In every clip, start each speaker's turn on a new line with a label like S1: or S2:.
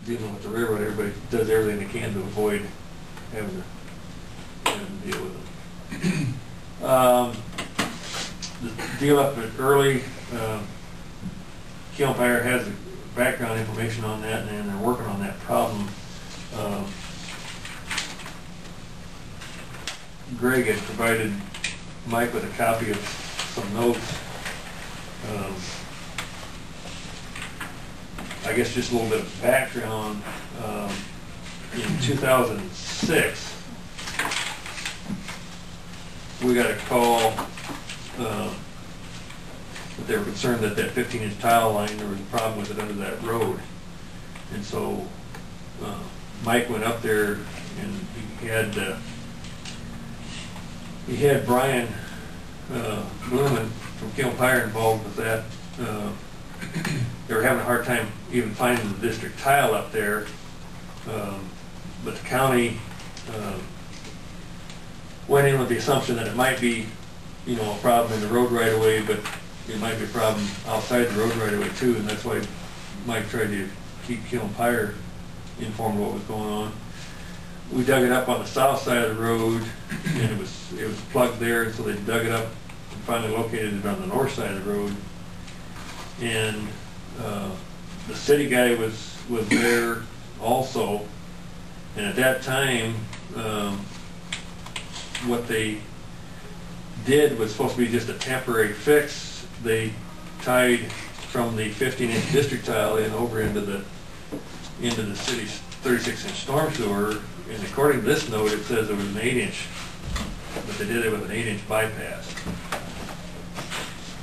S1: dealing with the railroad, everybody does everything they can to avoid having to deal with them. The deal up at Early, Keel Empire has the background information on that, and they're working on that problem. Greg had provided Mike with a copy of some notes. I guess just a little bit of background. In 2006, we got a call that they were concerned that that 15-inch tile line, there was a problem with it under that road. And so Mike went up there, and he had Brian Blumen from Keel Empire involved with that. They were having a hard time even finding the district tile up there, but the county went in with the assumption that it might be, you know, a problem in the road right away, but it might be a problem outside the road right away too, and that's why Mike tried to keep Keel Empire informed of what was going on. We dug it up on the south side of the road, and it was plugged there, and so they dug it up and finally located it on the north side of the road. And the city guy was there also, and at that time, what they did was supposed to be just a temporary fix. They tied from the 15-inch district tile in over into the city's 36-inch storm sewer, and according to this note, it says it was an 8-inch, but they did it with an 8-inch bypass.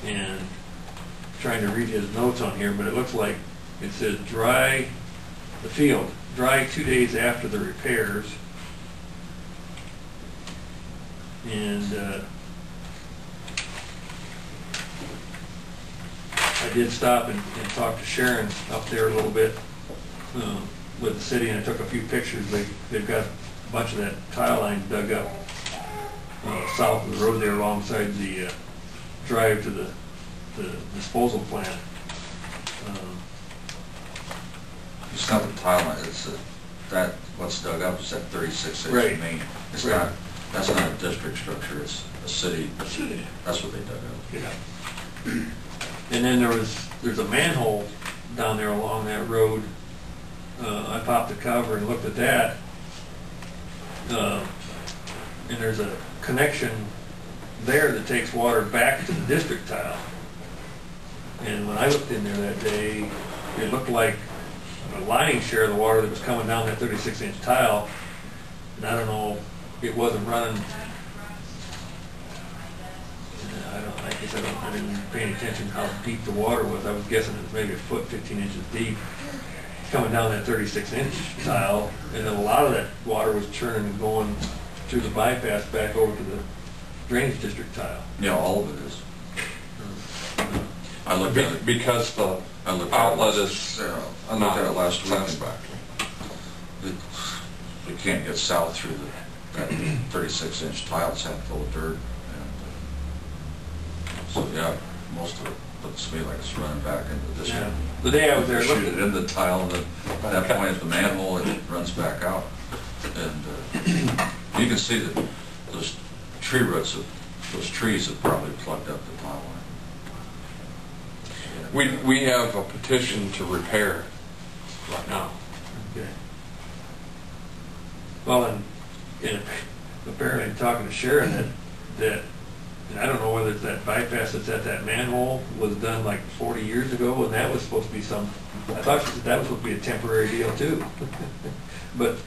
S1: And trying to read his notes on here, but it looks like it says dry 2 days after the repairs. And I did stop and talk to Sharon up there a little bit with the city, and I took a few pictures. They've got a bunch of that tile line dug up south of the road there alongside the drive to the disposal plant.
S2: It's not the tile line, it's that what's dug up is that 36-inch
S1: right.
S2: main. It's
S1: right.
S2: not, that's not a district structure, it's a city. That's what they dug up.
S1: Yeah. And then there's a manhole down there along that road. I popped the cover and looked at that. And there's a connection there that takes water back to the district tile. And when I looked in there that day, it looked like a lion's share of the water that was coming down that 36-inch tile. And I don't know, it wasn't running. I didn't pay any attention how deep the water was. I was guessing it was maybe a foot, 15 inches deep, coming down that 36-inch tile. And then a lot of that water was churning and going through the bypass back over to the drainage district tile.
S2: Yeah, all of it is. I looked at it
S3: because the outlet is.
S2: I looked at it last week. You can't get south through that 36-inch tile. It's half full of dirt. So yeah, most of it looks to me like it's running back into the district.
S1: Yeah. The day I was there,
S2: shoot it in the tile, and then at that point at the manhole, it runs back out. And you can see that those tree roots, those trees have probably plugged up the tile line.
S3: We have a petition to repair right now.
S1: Okay. Well, and apparently talking to Sharon that and I don't know whether it's that bypass that's at that manhole was done like 40 years ago, and that was supposed to be I thought she said that was supposed to be a temporary deal too. But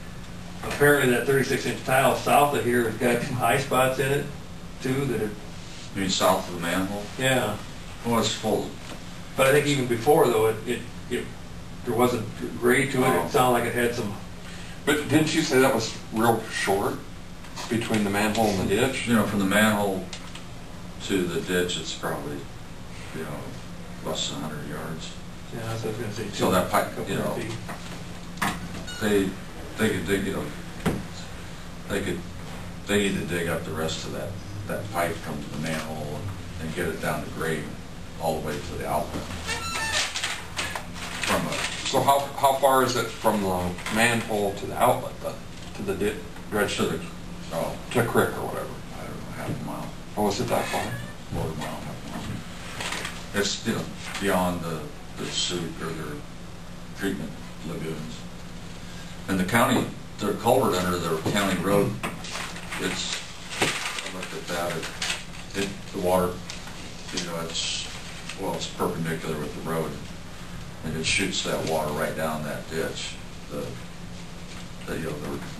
S1: apparently that 36-inch tile south of here has got some high spots in it too that are.
S2: You mean south of the manhole?
S1: Yeah.
S2: Well, it's full.
S1: But I think even before though, there wasn't grade to it. It sounded like it had some.
S3: But didn't you say that was real short between the manhole and the ditch?
S2: You know, from the manhole to the ditch, it's probably, you know, less than 100 yards.
S1: Yeah, that's what I was going to say.
S2: So that pipe, you know, they could dig, you know, they need to dig up the rest of that pipe from the manhole and get it down to grade all the way to the outlet. From
S3: So how far is it from the manhole to the outlet, to the dredge
S2: To
S3: to
S2: the,
S3: the,
S2: oh,
S3: to creek or whatever?
S2: I don't know, half a mile,
S3: Oh, is it that far?
S2: quarter mile, half a mile. It's, you know, beyond the suit or their treatment lagoons. And the county, their culvert under their county road, it's, I looked at that, the water, you know, it's perpendicular with the road. And it shoots that water right down that ditch, you know,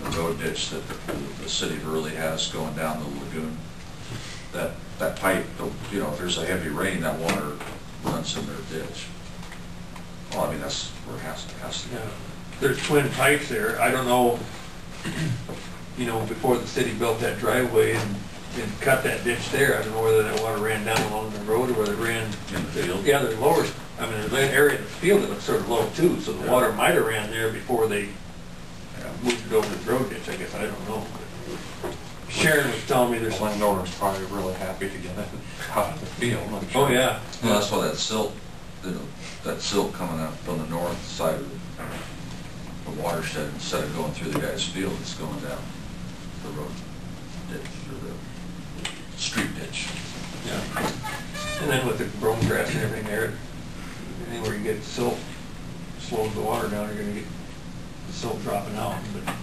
S2: the road ditch that the city really has going down the lagoon. That pipe, you know, if there's a heavy rain, that water runs in their ditch. Well, I mean, that's where it has to go.
S1: Yeah. There's twin pipes there. I don't know, you know, before the city built that driveway and cut that ditch there, I don't know whether that water ran down along the road or whether it ran
S2: In the field?
S1: Yeah, there's lower, I mean, there's an area in the field that looks sort of low too, so the
S2: Yeah.
S1: water might have ran there before they
S2: Yeah.
S1: moved it over the road ditch, I guess, I don't know. Sharon was telling me there's
S3: The landowner's probably really happy to get it out of the field, I'm sure.
S1: oh, yeah.
S2: Well, that's why that silt, you know, that silt coming up from the north side of the watershed, instead of going through the guy's field, it's going down the road ditch, or the street ditch.
S1: Yeah. And then with the brome grass and everything there, anywhere you get silt, slows the water down, you're gonna get the silt dropping out, but,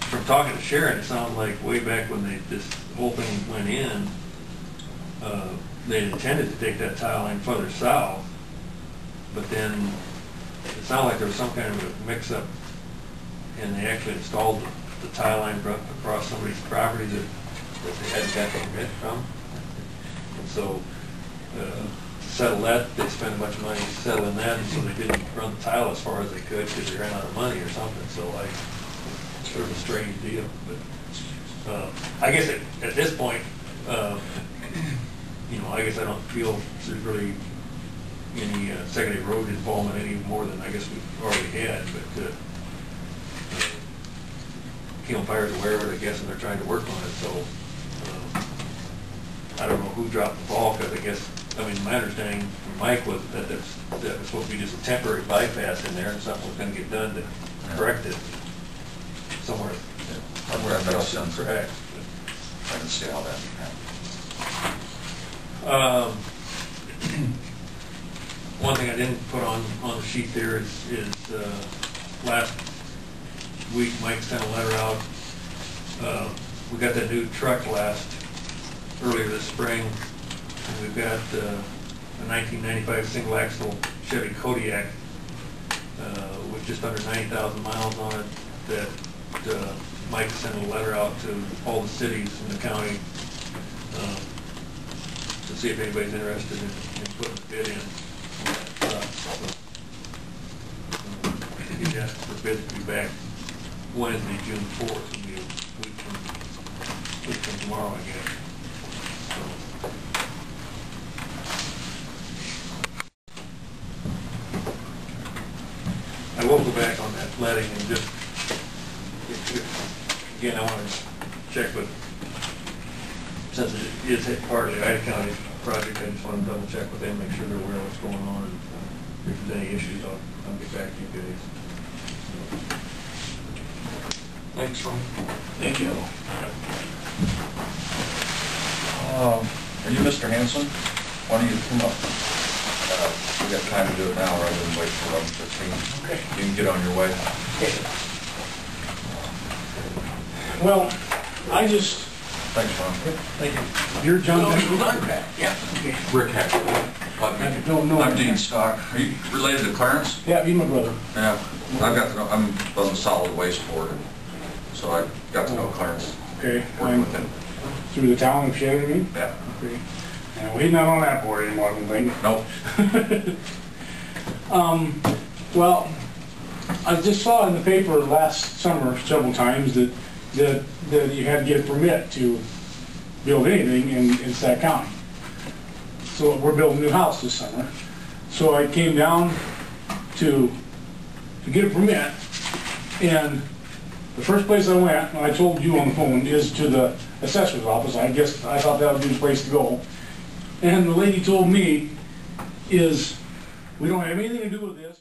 S1: from talking to Sharon, it sounded like way back when this whole thing went in, they intended to take that tile line further south, but then it sounded like there was some kind of a mix-up, and they actually installed the tile line across somebody's property that they hadn't got the permit from. And so, to settle that, they spent a bunch of money settling that, and so they didn't run the tile as far as they could because they ran out of money or something, so it's sort of a strange deal, but, I guess at this point, you know, I guess I don't feel there's really any secondary road involvement any more than I guess we've already had, but Keelan Fire's aware of it, I guess, and they're trying to work on it, so I don't know who dropped the ball, because I guess, I mean, my understanding from Mike was that that was supposed to be just a temporary bypass in there, and something was gonna get done to correct it somewhere.
S2: That makes sense.
S1: Correct.
S2: I can see how that happened.
S1: One thing I didn't put on the sheet there is last week Mike sent a letter out. We got that new truck earlier this spring, and we've got a 1995 single axle Chevy Kodiak with just under 90,000 miles on it that Mike sent a letter out to all the cities in the county to see if anybody's interested in putting a bid in on that truck. So, he's asked for bids to be back Wednesday, June 4th, will be a week from tomorrow, I guess. So, I will go back on that letting and just, again, I want to check with, since it is part of the Ida County project, I just want to double check with them, make sure they're aware of what's going on, and if there's any issues, I'll get back to you guys.
S3: Thanks, Ron.
S4: Thank you. Are you Mr. Hanson? Why don't you come up? We got time to do it now rather than wait for 11:15.
S5: Okay.
S4: You can get on your way.
S5: Well, I just,
S4: Thanks, Ron.
S5: thank you. You're John Becker?
S1: Yeah.
S5: Okay.
S3: Rick Hackett.
S5: I don't know.
S2: I'm Dean Stock. Are you related to Clarence?
S5: Yeah, he's my brother.
S2: Yeah. I've got to know, I'm on the solid waste board, and so I got to know Clarence,
S5: Okay.
S2: working
S5: I'm
S2: with him.
S5: through the town of Shedden,
S2: Yeah.
S5: Okay. And well, he's not on that board anymore, I don't think.
S2: Nope.
S5: Well, I just saw in the paper last summer several times that you had to get a permit to build anything in Sac County. So we're building a new house this summer. So I came down to get a permit, and the first place I went, and I told you on the phone, is to the assessor's office. I thought that would be the place to go. And the lady told me is We don't have anything to do with this.